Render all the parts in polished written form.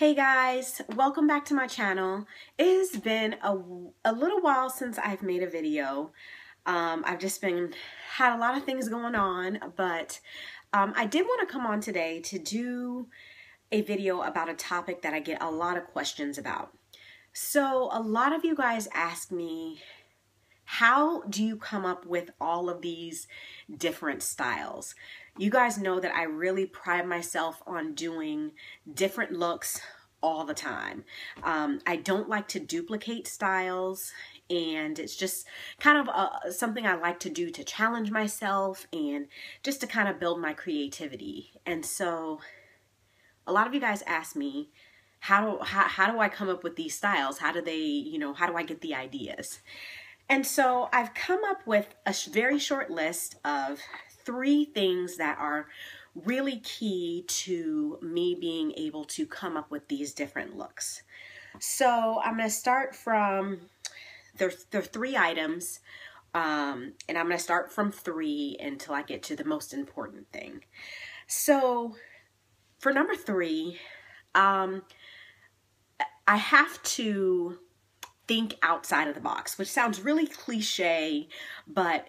Hey guys, welcome back to my channel. It has been a little while since I've made a video. I've just had a lot of things going on, but I did want to come on today to do a video about a topic that I get a lot of questions about. So a lot of you guys ask me, how do you come up with all of these different styles? You guys know that I really pride myself on doing different looks all the time. I don't like to duplicate styles, and it's just kind of something I like to do to challenge myself and just to kind of build my creativity. And so a lot of you guys ask me, how do I come up with these styles? How do they, how do I get the ideas? And so I've come up with a very short list of 3 things that are really key to me being able to come up with these different looks. So I'm going to start from, there are 3 items, and I'm going to start from 3 until I get to the most important thing. So for number 3, I have to think outside of the box, which sounds really cliche, but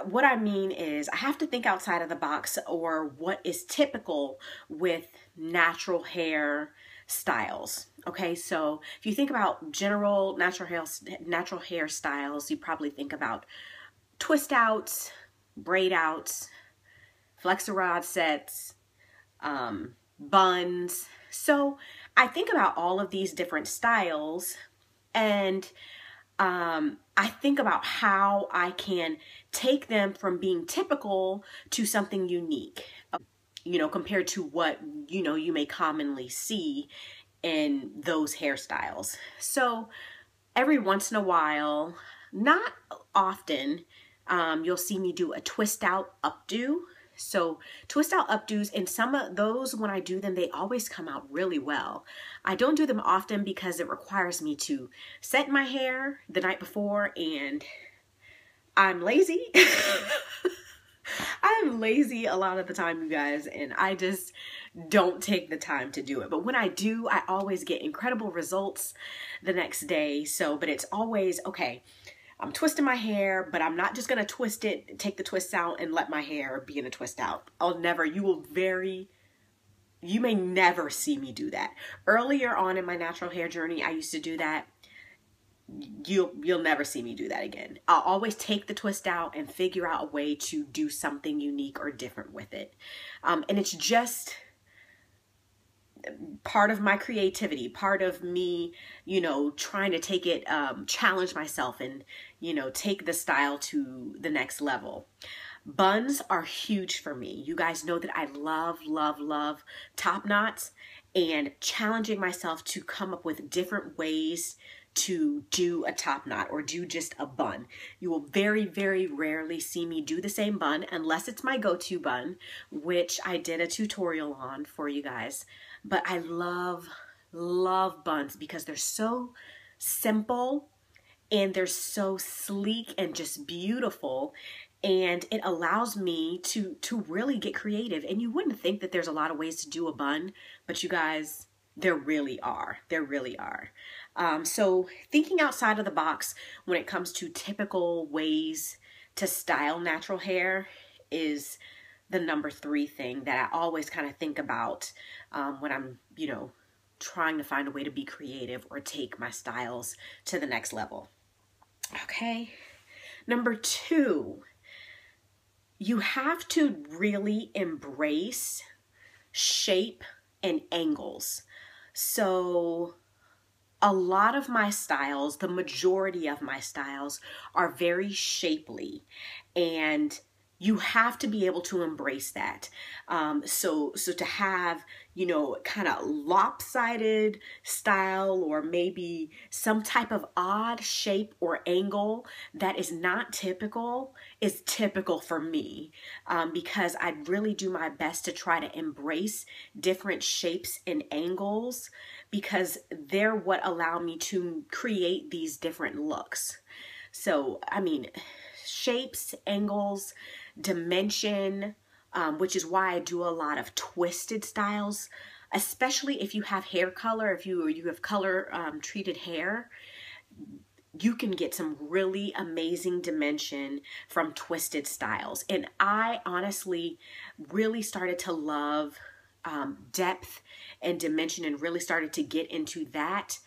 what I mean is I have to think outside of the box, or what is typical with natural hair styles. Okay, so if you think about general natural hair styles, you probably think about twist outs, braid outs, flexi-rod sets, buns. So I think about all of these different styles, and I think about how I can take them from being typical to something unique, compared to what, you may commonly see in those hairstyles. So every once in a while, not often, you'll see me do a twist out updo. So twist out updos, and some of those, when I do them, they always come out really well. I don't do them often because it requires me to set my hair the night before, and I'm lazy. I'm lazy a lot of the time, you guys, and I just don't take the time to do it. But when I do, I always get incredible results the next day. But it's always, okay, I'm twisting my hair, but I'm not just going to twist it, take the twists out, and let my hair be in a twist out. You may never see me do that. Earlier on in my natural hair journey, I used to do that. You'll never see me do that again. I'll always take the twist out and figure out a way to do something unique or different with it. And it's just part of my creativity, part of me, trying to take it, challenge myself and, take the style to the next level. Buns are huge for me. You guys know that I love, love, love top knots, and challenging myself to come up with different ways to do a top knot or do just a bun. You will very, very rarely see me do the same bun unless it's my go-to bun, which I did a tutorial on for you guys. But I love, love buns because they're so simple and they're so sleek and just beautiful. And it allows me to really get creative. And you wouldn't think that there's a lot of ways to do a bun, but you guys, there really are. There really are. So thinking outside of the box when it comes to typical ways to style natural hair is the number 3 thing that I always kind of think about when I'm, trying to find a way to be creative or take my styles to the next level. Okay. Number 2, you have to really embrace shape and angles. So a lot of my styles, the majority of my styles, are very shapely, and you have to be able to embrace that. So to have, kind of lopsided style, or maybe some type of odd shape or angle that is not typical, is typical for me, because I really do my best to try to embrace different shapes and angles, because they're what allow me to create these different looks. So, I mean, shapes, angles, dimension, which is why I do a lot of twisted styles. especially if you have hair color, if you have color treated hair, you can get some really amazing dimension from Twisted Styles. And I honestly really started to love depth and dimension, and really started to get into that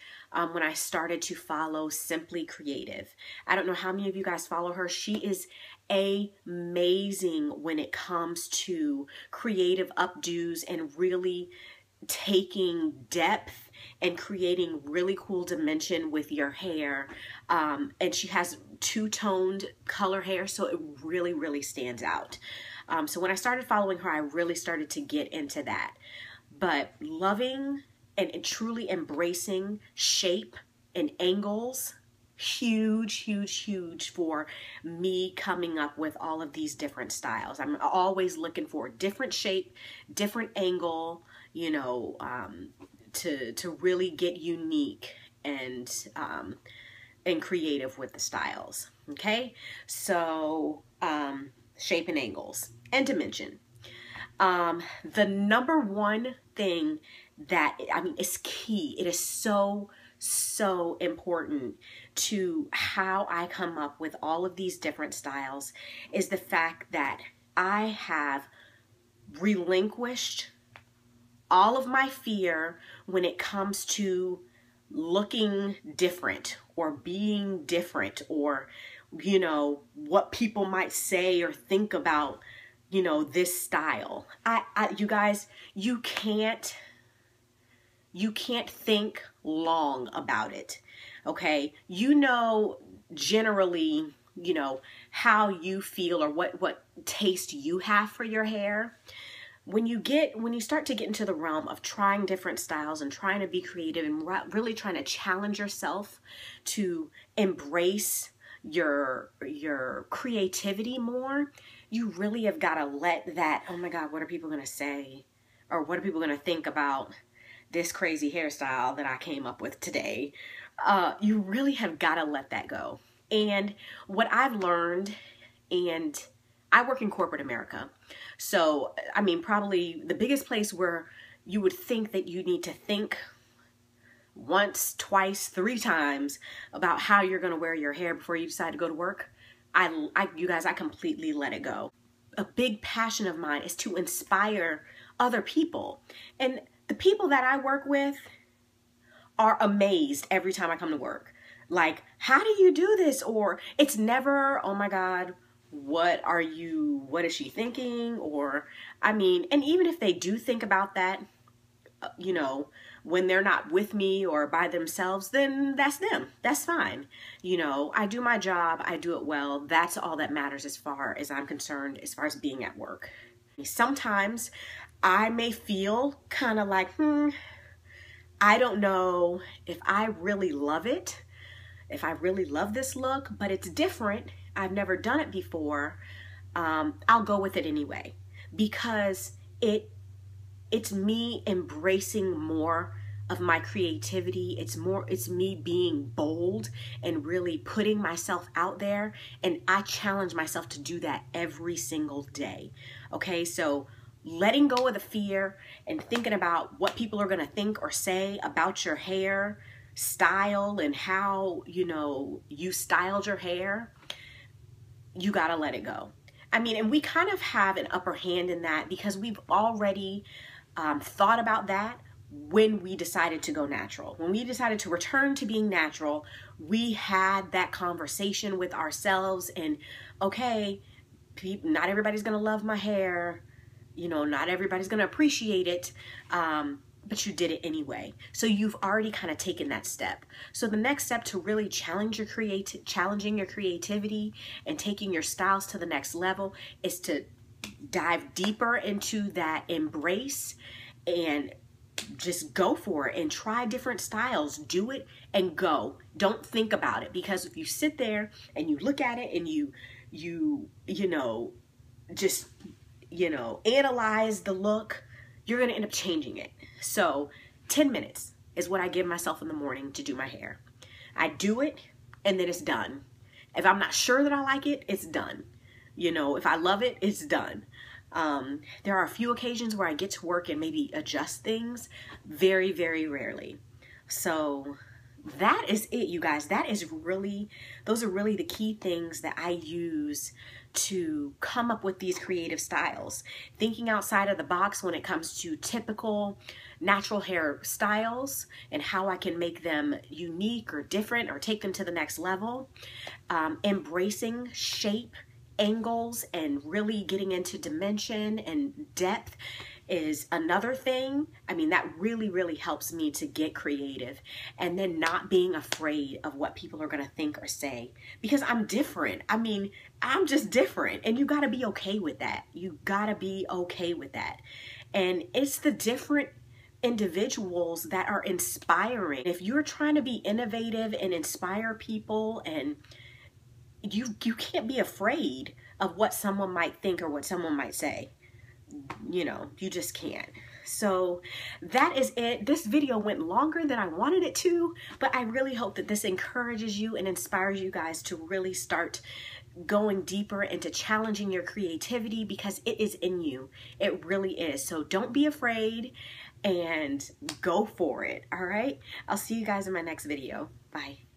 when I started to follow Simply Creative. I don't know how many of you guys follow her. She is amazing when it comes to creative updos and really taking depth and creating really cool dimension with your hair. And she has two-toned color hair, so it really, really stands out. So when I started following her, I really started to get into that. But loving and truly embracing shape and angles, huge, huge, huge for me coming up with all of these different styles. I'm always looking for different shape, different angle, you know, to really get unique and creative with the styles. Okay, so shape and angles and dimension. The number one thing that, I mean, is key. It is so important to how I come up with all of these different styles, is the fact that I have relinquished all of my fear when it comes to looking different or being different, or, you know, what people might say or think about, you know, this style. You guys, you can't think long about it. Okay, you know, generally, you know, how you feel or what taste you have for your hair. When you start to get into the realm of trying different styles and trying to be creative and really trying to challenge yourself to embrace your creativity more, you really have got to let that, oh my God, what are people going to say? Or what are people going to think about this crazy hairstyle that I came up with today? You really have got to let that go. And what I've learned, and I work in corporate America. So, I mean, probably the biggest place where you would think that you need to think once, twice, 3 times about how you're going to wear your hair before you decide to go to work. You guys, I completely let it go. A big passion of mine is to inspire other people. And the people that I work with are amazed every time I come to work. Like, how do you do this? Or it's never, oh my God, what is she thinking? Or, I mean, and even if they do think about that, you know, when they're not with me or by themselves, then that's them. That's fine. You know, I do my job. I do it well. That's all that matters as far as I'm concerned, as far as being at work. Sometimes I may feel kind of like, I don't know if I really love it, if I really love this look, but it's different. I've never done it before. I'll go with it anyway, because it's me embracing more of my creativity. It's me being bold and really putting myself out there. And I challenge myself to do that every single day. Okay, so letting go of the fear and thinking about what people are going to think or say about your hair style and how, you know, you styled your hair, you got to let it go. I mean, and we kind of have an upper hand in that because we've already thought about that when we decided to go natural. When we decided to return to being natural, we had that conversation with ourselves and, okay, not everybody's going to love my hair. You know, not everybody's going to appreciate it, but you did it anyway. So you've already kind of taken that step. So the next step to really challenging your creativity and taking your styles to the next level is to dive deeper into that embrace and just go for it and try different styles. Do it and go. Don't think about it, because if you sit there and you look at it and you know, just, you know, analyze the look, you're going to end up changing it. So 10 minutes is what I give myself in the morning to do my hair. I do it and then it's done. If I'm not sure that I like it, it's done. You know, if I love it, it's done. There are a few occasions where I get to work and maybe adjust things, very, very rarely. So that is it, you guys. Those are really the key things that I use to come up with these creative styles. Thinking outside of the box when it comes to typical natural hair styles and how I can make them unique or different or take them to the next level. Embracing shape, angles, and really getting into dimension and depth is another thing. I mean, that really, really helps me to get creative. And then not being afraid of what people are going to think or say, because I'm different. I mean, I'm just different, and you got to be okay with that. You got to be okay with that. And it's the different individuals that are inspiring. If you're trying to be innovative and inspire people, and you can't be afraid of what someone might think or what someone might say. You know, you just can't. So that is it. This video went longer than I wanted it to, but I really hope that this encourages you and inspires you guys to really start going deeper into challenging your creativity, because it is in you. It really is. So don't be afraid and go for it. All right. I'll see you guys in my next video. Bye.